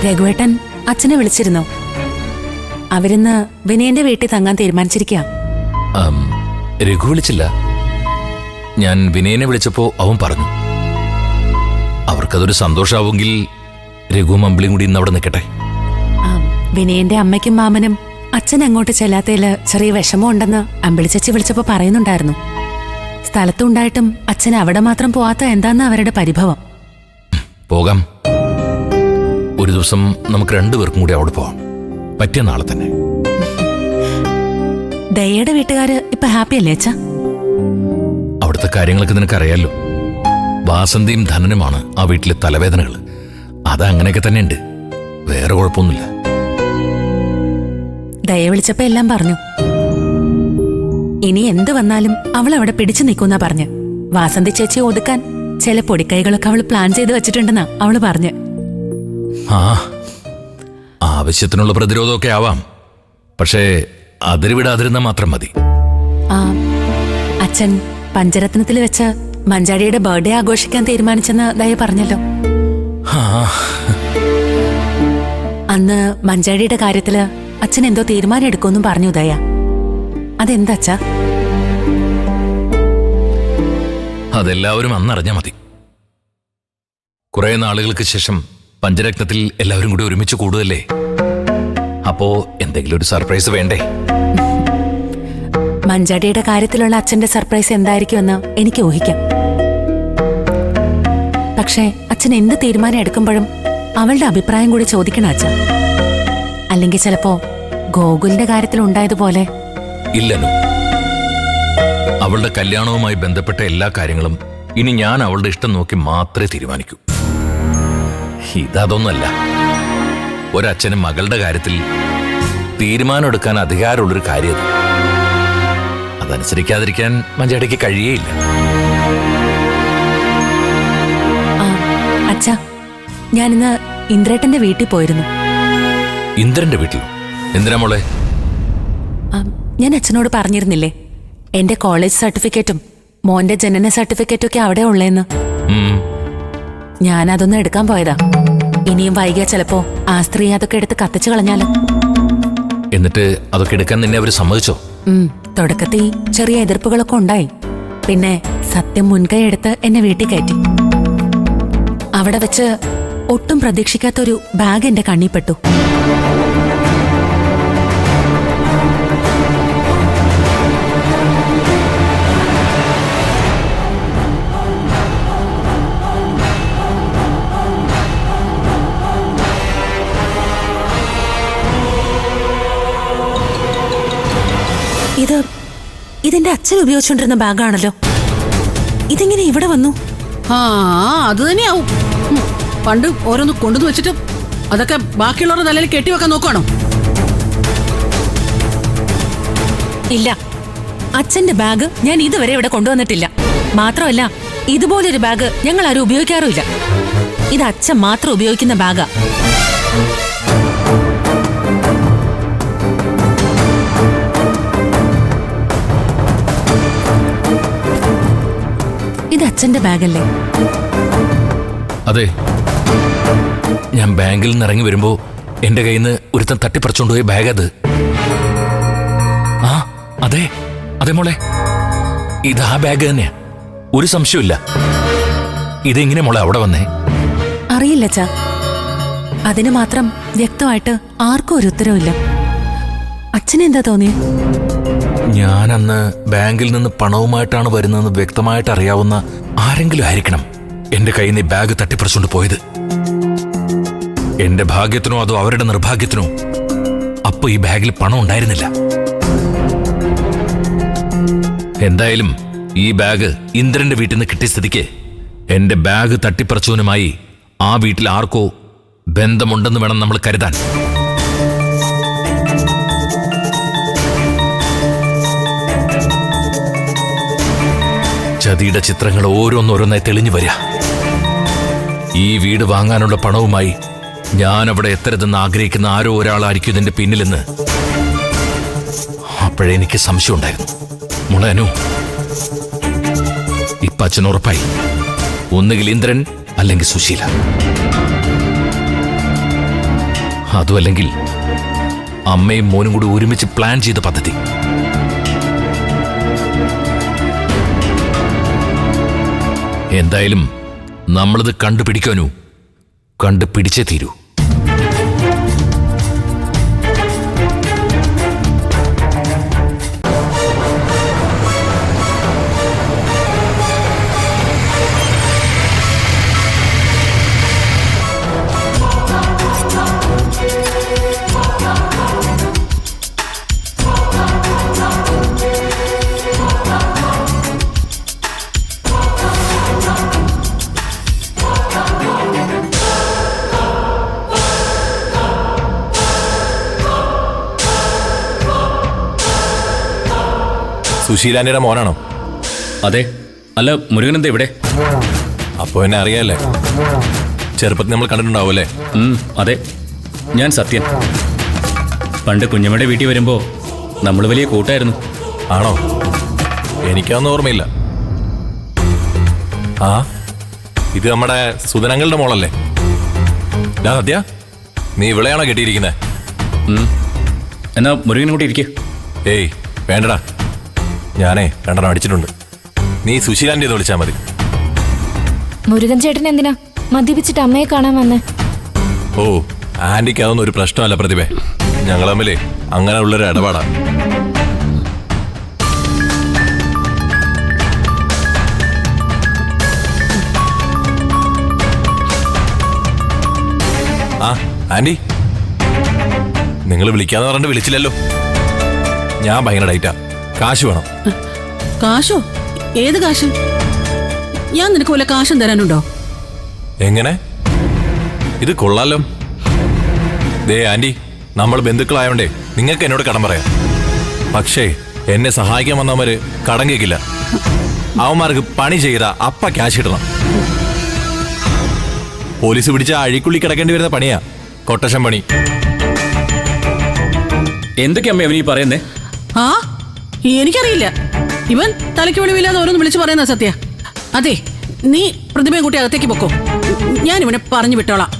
രഘുവേട്ടൻ അച്ഛനെ വിളിച്ചിരുന്നു. അവരിന്ന് വിനയന്റെ വീട്ടിൽ തങ്ങാൻ തീരുമാനിച്ചിരിക്കുക. രഘു വിളിച്ചില്ല. ഞാൻ വിനയനെ വിളിച്ചപ്പോ അവൻ പറഞ്ഞു. അവർക്കതൊരു സന്തോഷാവുമെങ്കിൽ രഘുവും അമ്പിളിയും കൂടി ഇന്ന് അവിടെ നിൽക്കട്ടെ. വിനയന്റെ അമ്മയ്ക്കും മാമനും അച്ഛൻ അങ്ങോട്ട് ചെല്ലാത്തതില് ചെറിയ വിഷമം ഉണ്ടെന്ന് അമ്പിളി ചേച്ചി വിളിച്ചപ്പോ പറയുന്നുണ്ടായിരുന്നു. സ്ഥലത്തുണ്ടായിട്ടും അച്ഛൻ അവിടെ മാത്രം പോവാത്ത എന്താന്ന് അവരുടെ പരിഭവം. പോകാം. ഒരു ദിവസം നമുക്ക് രണ്ടുപേർക്കും കൂടി അവിടെ പോവാം. പറ്റിയ നാളെ തന്നെ. ദയയുടെ വീട്ടുകാര് ഇപ്പൊ ഹാപ്പി അല്ലേ അച്ഛാ? അവിടുത്തെ കാര്യങ്ങളൊക്കെ നിനക്കറിയാലോ. വാസന്തിയും ധനനുമാണ് ആ വീട്ടിലെ തലവേദനകൾ. അത് അങ്ങനെയൊക്കെ തന്നെ ഉണ്ട്. വേറെ കുഴപ്പമൊന്നുമില്ല. ദയ വിളിച്ചപ്പോ എല്ലാം പറഞ്ഞു. ഇനി എന്ത് വന്നാലും അവൾ അവിടെ പിടിച്ചു നിൽക്കുന്ന പറഞ്ഞ്. വാസന്തി ചേച്ചിയെ ഒതുക്കാൻ ചില പൊടിക്കൈകളൊക്കെ അവള് പ്ലാൻ ചെയ്ത് വെച്ചിട്ടുണ്ടെന്നാ അവള് പറഞ്ഞ്. ആ, ആവശ്യത്തിനുള്ള പ്രതിരോധമൊക്കെ ആവാം. പക്ഷേ അതിരുവിടാതിരുന്ന മാത്രം മതി. അച്ഛൻ പഞ്ചരത്നത്തിൽ വെച്ച് മഞ്ചാടിയുടെ ബർത്ത്ഡേ ആഘോഷിക്കാൻ തീരുമാനിച്ചെന്ന് ദയ പറഞ്ഞല്ലോ. അന്ന് മഞ്ചാടിയുടെ കാര്യത്തില് അച്ഛൻ എന്തോ തീരുമാനം എടുക്കുമെന്നും പറഞ്ഞു ദയ. അതെന്താ അച്ഛാ? അതെല്ലാവരും അന്നറിഞ്ഞാ മതി. കുറെ നാളുകൾക്ക് ശേഷം പഞ്ചരത്നത്തിൽ എല്ലാവരും കൂടി ഒരുമിച്ച് കൂടുകയല്ലേ. അപ്പോ എന്തെങ്കിലും ഒരു സർപ്രൈസ് വേണ്ടേ? മഞ്ചാടിയുടെ കാര്യത്തിലുള്ള അച്ഛന്റെ സർപ്രൈസ് എന്തായിരിക്കുമെന്ന് എനിക്ക് ഊഹിക്കാം. പക്ഷേ അച്ഛൻ എന്ത് തീരുമാനം എടുക്കുമ്പോഴും അവളുടെ അഭിപ്രായം കൂടി ചോദിക്കണം അച്ഛ. അല്ലെങ്കിൽ ചിലപ്പോ ഗോകുലിന്റെ കാര്യത്തിൽ ഉണ്ടായതുപോലെ. ഇല്ലല്ലോ. അവളുടെ കല്യാണവുമായി ബന്ധപ്പെട്ട എല്ലാ കാര്യങ്ങളും ഇനി ഞാൻ അവളുടെ ഇഷ്ടം നോക്കി മാത്രമേ തീരുമാനിക്കൂ. ഇതൊന്നല്ല. ഒരച്ഛന് മകളുടെ കാര്യത്തിൽ തീരുമാനമെടുക്കാൻ അധികാരമുള്ളൊരു കാര്യം. അതനുസരിക്കാതിരിക്കാൻ മഞ്ചാടിക്ക് കഴിയേയില്ല. അച്ഛാ, ഞാനിന്ന് ഇന്ദ്രേട്ടന്റെ വീട്ടിൽ പോയിരുന്നു. ഇന്ദ്രന്റെ വീട്ടിലോ? എന്തിനാ മോളെ? ഞാൻ അച്ഛനോട് പറഞ്ഞിരുന്നില്ലേ എന്റെ കോളേജ് സർട്ടിഫിക്കറ്റും മോന്റെ ജനന സർട്ടിഫിക്കറ്റും ഒക്കെ അവിടെ ഉള്ളേന്ന്. ഞാൻ അതൊന്നും എടുക്കാൻ പോയതാ. ഇനിയും വൈകിയാ ചിലപ്പോ ആ സ്ത്രീ അതൊക്കെ എടുത്ത് കത്തിച്ചു കളഞ്ഞാലോ. എന്നിട്ട് അതൊക്കെ എടുക്കാൻ നിന്നെ അവര് സമ്മതിച്ചോ? തുടക്കത്തിൽ ചെറിയ എതിർപ്പുകളൊക്കെ ഉണ്ടായി. പിന്നെ സത്യം മുൻകൈ എടുത്ത് എന്നെ വീട്ടിൽ കയറ്റി. അവിടെ വെച്ച് ഒട്ടും പ്രതീക്ഷിക്കാത്തൊരു ബാഗ് എന്റെ കണ്ണിൽപ്പെട്ടു. ഇതെന്റെ അച്ഛൻ ഉപയോഗിച്ചുകൊണ്ടിരുന്ന ബാഗാണല്ലോ. ഇതെങ്ങനെ ഇവിടെ വന്നു? അത് തന്നെയാവും. പണ്ട് ഓരോന്ന് കൊണ്ടുവന്ന് വെച്ചിട്ട് അതൊക്കെ ബാക്കിയുള്ളവരുടെ തലയിൽ കെട്ടിവെക്കാൻ നോക്കുകയാണോ? ഇല്ല, അച്ഛന്റെ ബാഗ് ഞാൻ ഇതുവരെ ഇവിടെ കൊണ്ടുവന്നിട്ടില്ല. മാത്രമല്ല ഇതുപോലൊരു ബാഗ് ഞങ്ങൾ ആരും ഉപയോഗിക്കാറുമില്ല. ഇത് അച്ഛൻ മാത്രം ഉപയോഗിക്കുന്ന ബാഗാ. ഇത് അച്ഛന്റെ ബാഗല്ലേ? അതെ. ഞാൻ ബാങ്കിൽ നിന്ന് ഇറങ്ങി വരുമ്പോ എന്റെ കയ്യിൽ നിന്ന് ഒരുത്തൻ തട്ടിപ്പറിച്ചോണ്ടുപോയ ബാഗ് അത്. അതെ അതെ മോളെ, ഇത് ആ ബാഗ് തന്നെയാ. ഒരു സംശയമില്ല. ഇതെങ്ങനെ മോളെ അവിടെ വന്നേ? അറിയില്ല അച്ഛാ. അതിന് മാത്രം വ്യക്തമായിട്ട് ആർക്കും ഒരു ഉത്തരവില്ല. അച്ഛനെന്താ തോന്നിയേ? ഞാനന്ന് ബാങ്കിൽ നിന്ന് പണവുമായിട്ടാണ് വരുന്നതെന്ന് വ്യക്തമായിട്ട് അറിയാവുന്ന ആരെങ്കിലും ആയിരിക്കണം എന്റെ കയ്യിൽ നിന്ന് ബാഗ് തട്ടിപ്പറിച്ചുകൊണ്ട് പോയത്. എന്റെ ഭാഗ്യത്തിനോ അതോ അവരുടെ നിർഭാഗ്യത്തിനോ അപ്പൊ ഈ ബാഗിൽ പണം ഉണ്ടായിരുന്നില്ല. എന്തായാലും ഈ ബാഗ് ഇന്ദ്രന്റെ വീട്ടിൽ നിന്ന് കിട്ടിയ സ്ഥിതിക്ക് എന്റെ ബാഗ് തട്ടിപ്പറിച്ചവനുമായി ആ വീട്ടിൽ ആർക്കോ ബന്ധമുണ്ടെന്ന് വേണം നമ്മൾ കരുതാൻ. ചതിയുടെ ചിത്രങ്ങൾ ഓരോന്നോരോന്നായി തെളിഞ്ഞു വരിക. ഈ വീട് വാങ്ങാനുള്ള പണവുമായി ഞാൻ അവിടെ എത്തരുതെന്ന് ആഗ്രഹിക്കുന്ന ആരോ ഒരാളായിരിക്കും ഇതിന്റെ പിന്നിലെന്ന് അപ്പോഴെനിക്ക് സംശയം ഉണ്ടായിരുന്നു. മുളനു, ഇപ്പൊ അച്ഛൻ ഉറപ്പായി. ഒന്നുകിൽ ഇന്ദ്രൻ അല്ലെങ്കിൽ സുശീല. അതുമല്ലെങ്കിൽ അമ്മയും മോനും കൂടി ഒരുമിച്ച് പ്ലാൻ ചെയ്ത പദ്ധതി. എന്തായാലും നമ്മളത് കണ്ടുപിടിക്കാനു, കണ്ടുപിടിച്ചേ തീരൂ. സുശീലാന്റിയുടെ മോനാണോ? അതെ. അല്ല, മുരുകൻ എന്താ ഇവിടെ? അപ്പോ എന്നെ അറിയാല്ലേ? ചെറുപ്പത്തിൽ നമ്മൾ കണ്ടിട്ടുണ്ടാവൂല്ലേ? അതെ, ഞാൻ സത്യൻ. പണ്ട് കുഞ്ഞമ്മയുടെ വീട്ടിൽ വരുമ്പോ നമ്മൾ വലിയ കൂട്ടായിരുന്നു. ആണോ? എനിക്കൊന്നും ഓർമ്മയില്ല. ആ, ഇത് നമ്മുടെ സുധനങ്ങളുടെ മോളല്ലേ? ഞാൻ സത്യ, നീ ഇവിടെയാണോ കെട്ടിയിരിക്കുന്നത്? എന്നാ മുരുകനും കൂടി ഇരിക്കേ. ഏയ് വേണ്ടടാ, ഞാനേ 2 അടിച്ചിട്ടുണ്ട്. നീ സുശീലാന്റി എന്ന് വിളിച്ചാൽ മതി. മുരുകൻ ചേട്ടൻ എന്തിനാ മദ്യപിച്ചിട്ട് അമ്മയെ കാണാൻ വന്നേ? ഓ, ആന്റിക്ക് അതൊന്നും ഒരു പ്രശ്നമല്ല പ്രതിഭേ. ഞങ്ങൾ തമ്മിലേ അങ്ങനെ ഉള്ളൊരു ഇടപാടാ. ആ ആന്റി, നിങ്ങൾ വിളിക്കാന്ന് പറഞ്ഞിട്ട് വിളിച്ചില്ലല്ലോ. ഞാൻ ഭയങ്കര ഡൈറ്റാ, കാശ് വേണം. കാശോ? ഏത് കാശ്? ഞാൻ നിനക്ക് വല്ല കാശും തരാനുണ്ടോ? എങ്ങനെ? ഇത് കൊള്ളാലോ. ദേ ആന്റി, നമ്മൾ ബന്ധുക്കളായോണ്ടേ നിങ്ങൾക്ക് എന്നോട് കടം പറയാം. പക്ഷേ എന്നെ സഹായിക്കാൻ വന്നവര് കടം കേൾക്കില്ല. അവന്മാർക്ക് പണി ചെയ്ത അപ്പ ക്യാഷ് ഇടണം. പോലീസ് പിടിച്ച അഴിക്കുള്ളി കിടക്കേണ്ടി വരുന്ന പണിയാ കൊട്ടേഷൻ പണി. എന്തൊക്കെയാ അമ്മ അവനീ പറയുന്നേ? ആ, എനിക്കറിയില്ല. ഇവൻ തലയ്ക്ക് വെളിവില്ലാതെ ഓരോന്ന് വിളിച്ചു പറയുന്ന സത്യ. അതെ, നീ പ്രതിഭയെ കൂട്ടി അകത്തേക്ക് പൊക്കോ. ഞാൻ ഇവനെ പറഞ്ഞു വിട്ടോളാം.